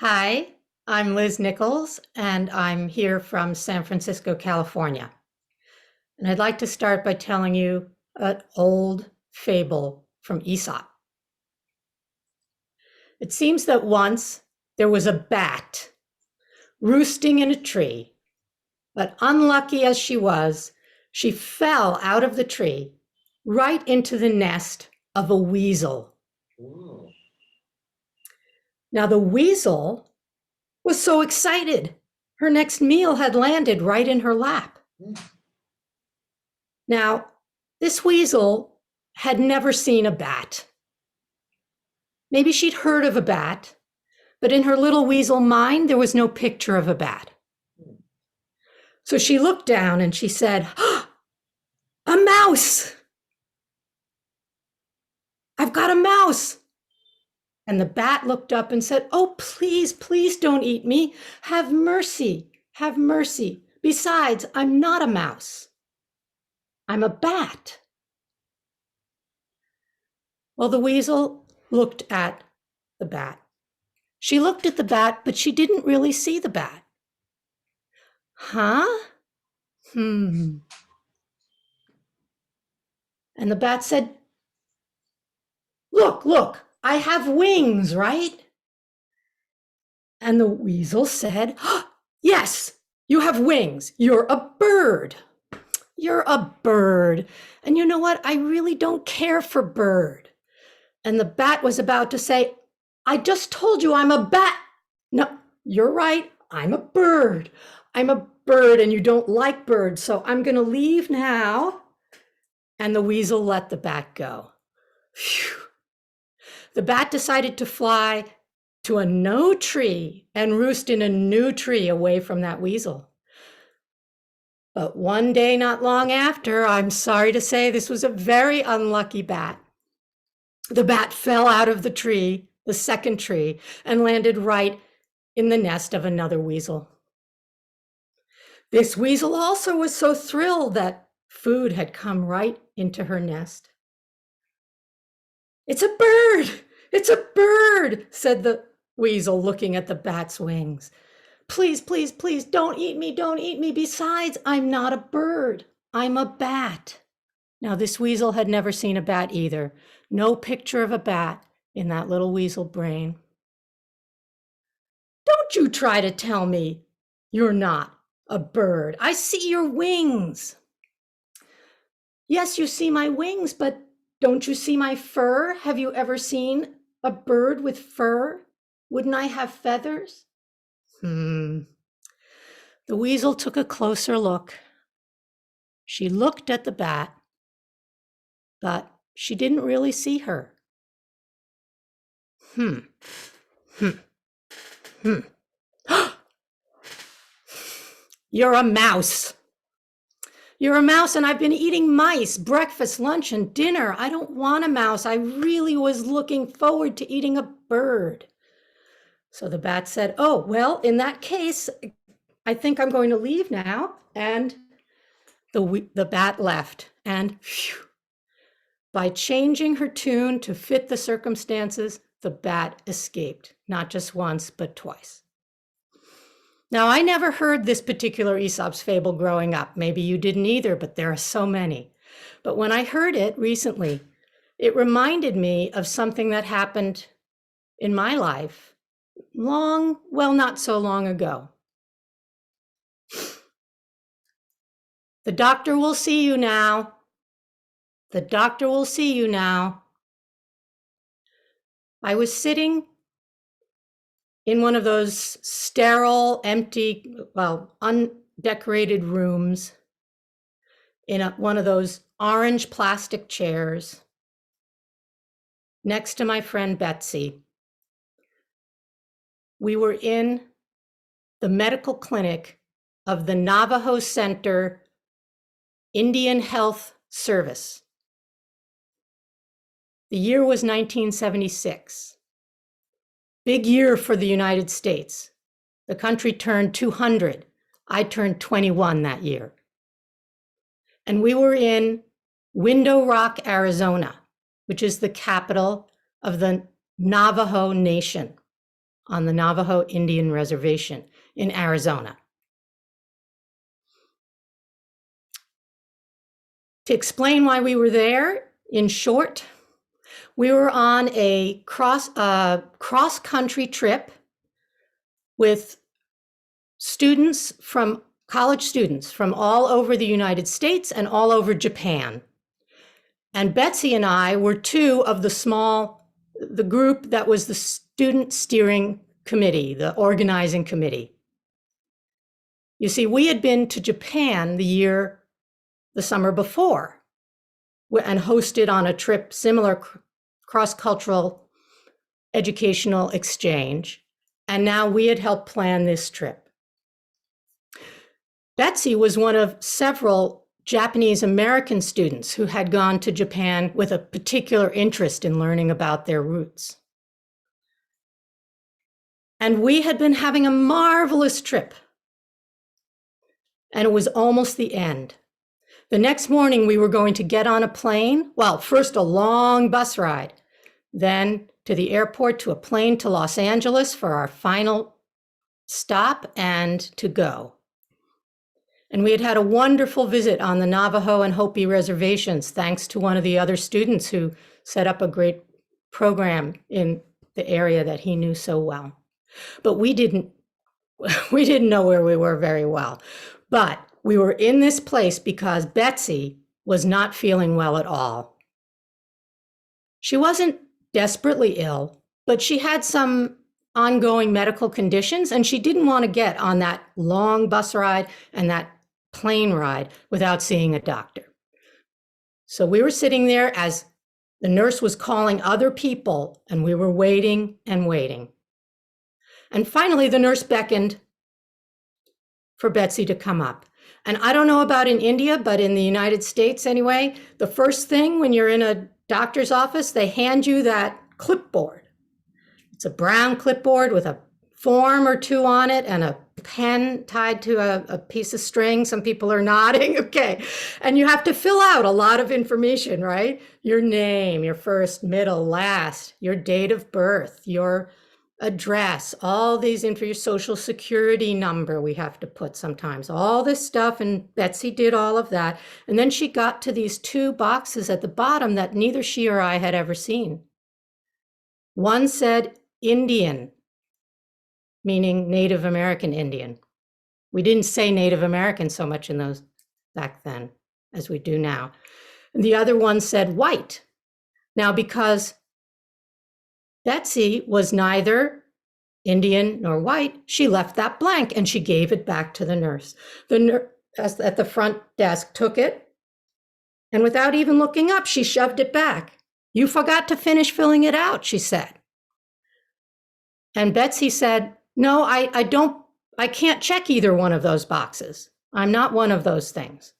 Hi, I'm Liz Nichols, and I'm here from San Francisco, California. And I'd like to start by telling you an old fable from Aesop. It seems that once there was a bat roosting in a tree, but unlucky as she fell out of the tree right into the nest of a weasel. Ooh. Now, the weasel was so excited. Her next meal had landed right in her lap. Now, this weasel had never seen a bat. Maybe she'd heard of a bat, but in her little weasel mind, there was no picture of a bat. So she looked down and she said, "Oh, a mouse! I've got a mouse!" And the bat looked up and said, "Oh, please, please don't eat me. Have mercy, have mercy. Besides, I'm not a mouse. I'm a bat." Well, the weasel looked at the bat. She looked at the bat, but she didn't really see the bat. Huh? Hmm. And the bat said, "Look, look, I have wings, right?" And the weasel said, "Oh, yes, you have wings. You're a bird. You're a bird. And you know what? I really don't care for bird." And the bat was about to say, "I just told you I'm a bat." "No, you're right. I'm a bird. I'm a bird and you don't like birds. So I'm going to leave now." And the weasel let the bat go. Phew. The bat decided to fly to a new tree and roost in a new tree away from that weasel. But one day, not long after, I'm sorry to say this was a very unlucky bat. The bat fell out of the tree, the second tree, and landed right in the nest of another weasel. This weasel also was so thrilled that food had come right into her nest. "It's a bird! It's a bird!" said the weasel, looking at the bat's wings. "Please, please, please, don't eat me, don't eat me. Besides, I'm not a bird. I'm a bat." Now, this weasel had never seen a bat either. No picture of a bat in that little weasel brain. "Don't you try to tell me you're not a bird. I see your wings." "Yes, you see my wings, but don't you see my fur? Have you ever seen a bird with fur? Wouldn't I have feathers?" The weasel took a closer look. She looked at the bat, but she didn't really see her. Hmm. Hmm. Hmm. "You're a mouse. You're a mouse, and I've been eating mice, breakfast, lunch, and dinner. I don't want a mouse. I really was looking forward to eating a bird." So the bat said, "Oh, well, in that case, I think I'm going to leave now." And the bat left. And phew, by changing her tune to fit the circumstances, the bat escaped, not just once, but twice. Now, I never heard this particular Aesop's fable growing up. Maybe you didn't either, but there are so many. But when I heard it recently, it reminded me of something that happened in my life not so long ago. "The doctor will see you now. The doctor will see you now." I was sitting in one of those sterile, empty, undecorated rooms in one of those orange plastic chairs next to my friend Betsy. We were in the medical clinic of the Navajo Center Indian Health Service. The year was 1976. Big year for the United States. The country turned 200. I turned 21 that year. And we were in Window Rock, Arizona, which is the capital of the Navajo Nation. on the Navajo Indian Reservation in Arizona. To explain why we were there, in short, we were on a cross-country trip with college students from all over the United States and all over Japan. And Betsy and I were two of the group that was the student steering committee, the organizing committee. You see, we had been to Japan the summer before, and hosted on a trip, similar cross-cultural educational exchange. And now we had helped plan this trip. Betsy was one of several Japanese American students who had gone to Japan with a particular interest in learning about their roots. And we had been having a marvelous trip. And it was almost the end. The next morning, we were going to get on a plane. Well, first a long bus ride, then to the airport, to a plane to Los Angeles for our final stop and to go. And we had had a wonderful visit on the Navajo and Hopi reservations, thanks to one of the other students who set up a great program in the area that he knew so well. But we didn't know where we were very well. But we were in this place because Betsy was not feeling well at all. She wasn't desperately ill, but she had some ongoing medical conditions, and she didn't want to get on that long bus ride and that plane ride without seeing a doctor. So we were sitting there as the nurse was calling other people, and we were waiting and waiting. And finally, the nurse beckoned for Betsy to come up. And I don't know about in India, but in the United States anyway, the first thing when you're in a doctor's office, they hand you that clipboard. It's a brown clipboard with a form or two on it and a pen tied to a piece of string. Some people are nodding. Okay. And you have to fill out a lot of information, right? Your name, your first, middle, last, your date of birth, your address, all these info, your social security number we have to put sometimes, all this stuff. And Betsy did all of that. And then she got to these two boxes at the bottom that neither she or I had ever seen. One said Indian, meaning Native American Indian. We didn't say Native American so much in those back then as we do now. And the other one said white. Now, because Betsy was neither Indian nor white, she left that blank and she gave it back to the nurse. The nurse at the front desk took it, and without even looking up, she shoved it back. "You forgot to finish filling it out," she said. And Betsy said, "No, I can't check either one of those boxes. I'm not one of those things."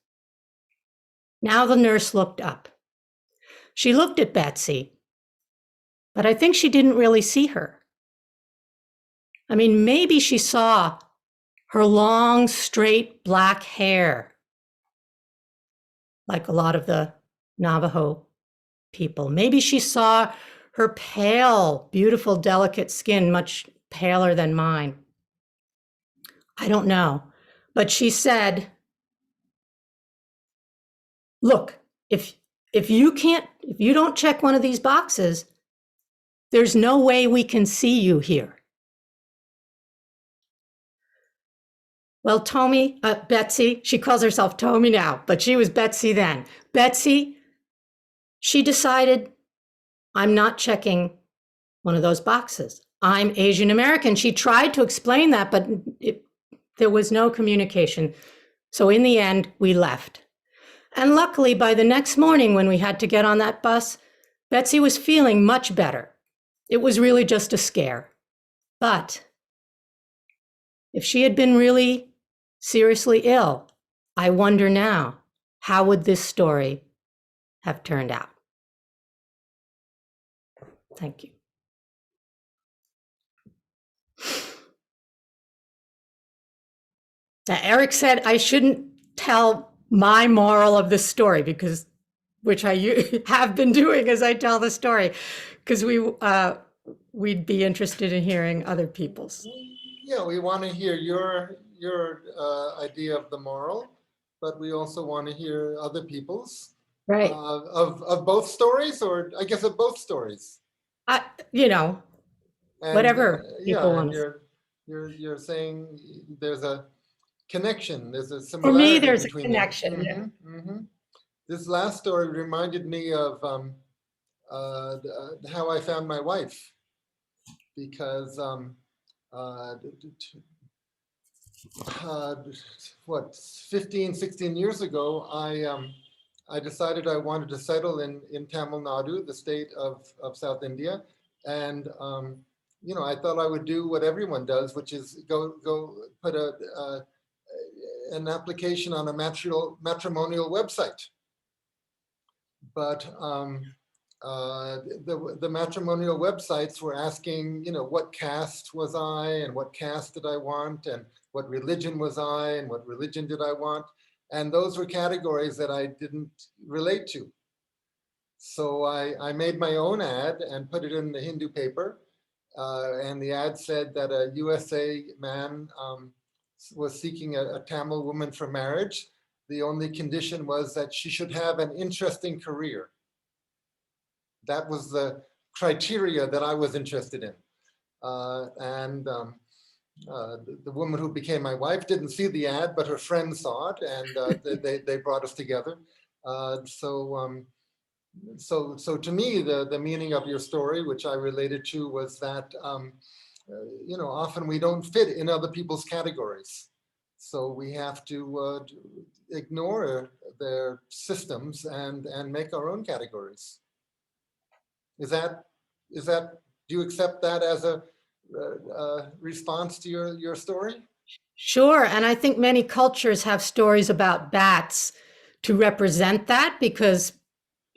Now the nurse looked up. She looked at Betsy, but I think she didn't really see her. I mean, maybe she saw her long, straight black hair, like a lot of the Navajo people. Maybe she saw her pale, beautiful, delicate skin, much paler than mine. I don't know. But she said, "Look, if you don't check one of these boxes, there's no way we can see you here." Well, Betsy, she calls herself Tommy now, but she was Betsy then. Betsy, she decided, I'm not checking one of those boxes. I'm Asian American. She tried to explain that, but there was no communication. So in the end, we left. And luckily, by the next morning when we had to get on that bus, Betsy was feeling much better. It was really just a scare. But if she had been really seriously ill, I wonder now, how would this story have turned out? Thank you. Now, Eric said I shouldn't tell my moral of the story, which I have been doing as I tell the story, because we'd be interested in hearing other people's. Yeah, we want to hear your idea of the moral, but we also want to hear other people's Right. of both stories, or I guess of both stories. I, you know, And whatever people yeah, and want to. you're saying there's a connection, there's a For me, similarity there's a between them. connection. Yeah. This last story reminded me of how I found my wife, because uh, uh, what, 15, 16 years ago, I decided I wanted to settle in Tamil Nadu, the state of South India. And, I thought I would do what everyone does, which is go put an application on a matrimonial website. But the matrimonial websites were asking, what caste was I, and what caste did I want, and what religion was I, and what religion did I want. And those were categories that I didn't relate to. So I made my own ad and put it in the Hindu paper. And the ad said that a USA man was seeking a Tamil woman for marriage. The only condition was that she should have an interesting career. That was the criteria that I was interested in. And the woman who became my wife didn't see the ad, but her friend saw it, and they brought us together. So to me, the meaning of your story, which I related to, was that often we don't fit in other people's categories, so we have to ignore their systems and make our own categories. Is that do you accept that as a response to your story? Sure. And I think many cultures have stories about bats to represent that, because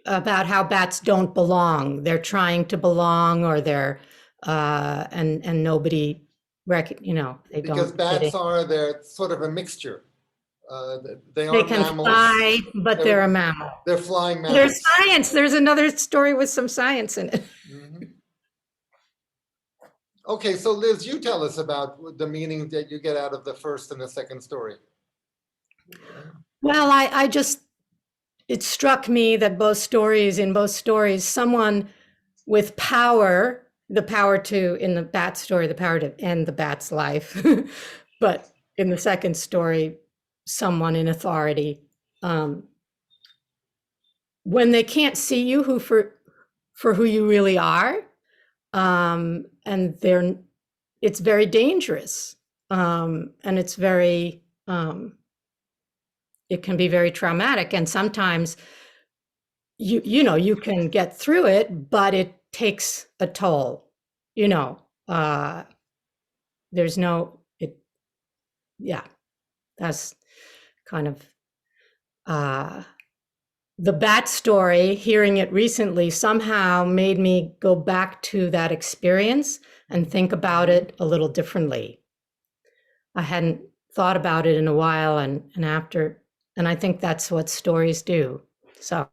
about how bats don't belong. They're trying to belong, or they're and nobody they Because don't fit in. they're sort of a mixture. They They aren't can mammals. fly, but they're a mammal. They're flying There's mammals. science. There's another story with some science in it. Okay, so Liz, you tell us about the meaning that you get out of the first and the second story. Well, I just, it struck me that in both stories, someone with power, the power to, in the bat story, the power to end the bat's life. But in the second story, someone in authority, when they can't see you for who you really are, and it's very dangerous, and it's very, it can be very traumatic, and sometimes you can get through it, but it takes a toll. There's no it. Yeah, that's kind of the bat story. Hearing it recently somehow made me go back to that experience and think about it a little differently. I hadn't thought about it in a while, and I think that's what stories do. So,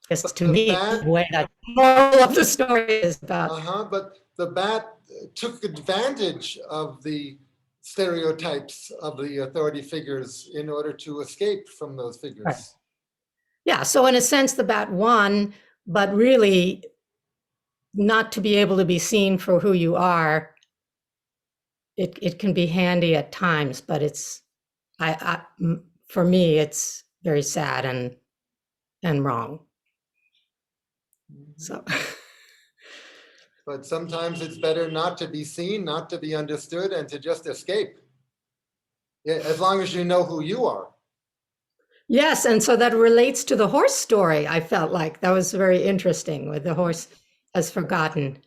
guess to me, the way that moral of the story is about. But the bat took advantage of the stereotypes of the authority figures in order to escape from those figures. Right. Yeah. So in a sense, the bat won, but really not to be able to be seen for who you are. It can be handy at times, but for me, it's very sad and wrong. So. But sometimes it's better not to be seen, not to be understood, and to just escape. As long as you know who you are. Yes, and so that relates to the horse story. I felt like that was very interesting, with the horse as forgotten.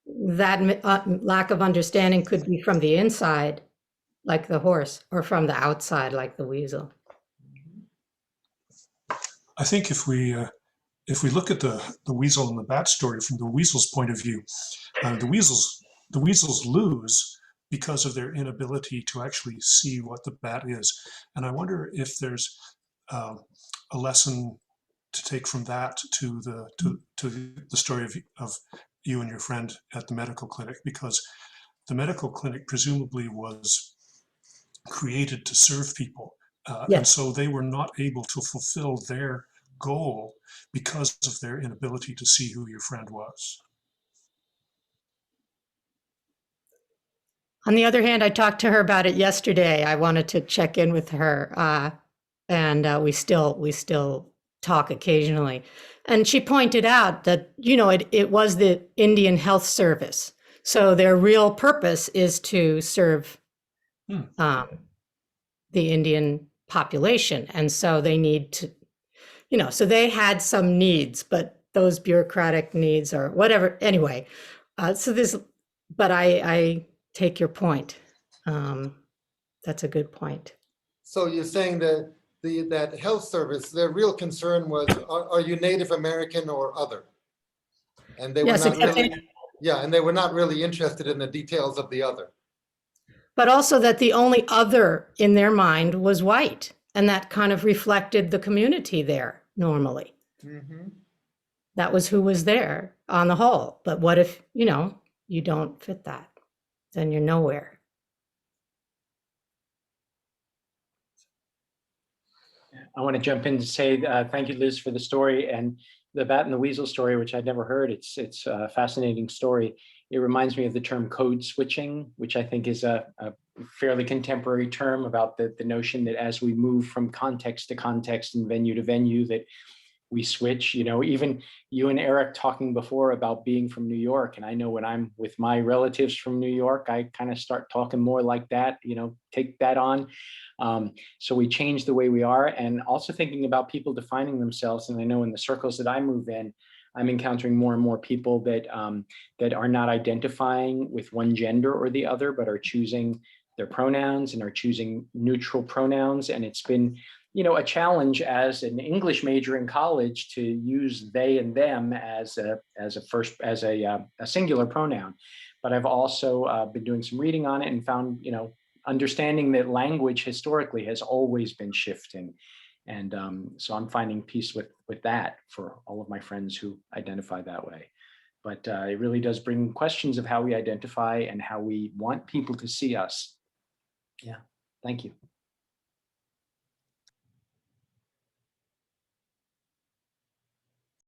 That lack of understanding could be from the inside, like the horse, or from the outside, like the weasel. I think if we look at the weasel and the bat story from the weasel's point of view, the weasels lose because of their inability to actually see what the bat is. And I wonder if there's a lesson to take from that to the story of you and your friend at the medical clinic, because the medical clinic presumably was created to serve people. And Yes. so they were not able to fulfill their goal because of their inability to see who your friend was. On the other hand, I talked to her about it yesterday. I wanted to check in with her, and we still talk occasionally. And she pointed out that it was the Indian Health Service, so their real purpose is to serve um, the Indian population, and so they need to, so they had some needs, but those bureaucratic needs or whatever. Anyway, so this, but I take your point. That's a good point. So you're saying that that health service, their real concern was, are you Native American or other? And they were Yes, not exactly. really, yeah, and they were not really interested in the details of the other. But also that the only other in their mind was white, and that kind of reflected the community there normally. Mm-hmm. That was who was there on the whole. But what if, you don't fit that? Then you're nowhere. I want to jump in to say thank you, Liz, for the story, and the Bat and the Weasel story, which I'd never heard. It's a fascinating story. It reminds me of the term code switching, which I think is a fairly contemporary term about the notion that as we move from context to context and venue to venue, that we switch. Even you and Eric talking before about being from New York, and I know when I'm with my relatives from New York, I kind of start talking more like that, take that on. So we change the way we are, and also thinking about people defining themselves. And I know in the circles that I move in, I'm encountering more and more people that that are not identifying with one gender or the other, but are choosing their pronouns and are choosing neutral pronouns. And it's been, a challenge as an English major in college to use they and them as a singular pronoun. But I've also been doing some reading on it and found, understanding that language historically has always been shifting. And so I'm finding peace with that for all of my friends who identify that way. But it really does bring questions of how we identify and how we want people to see us. Yeah, thank you.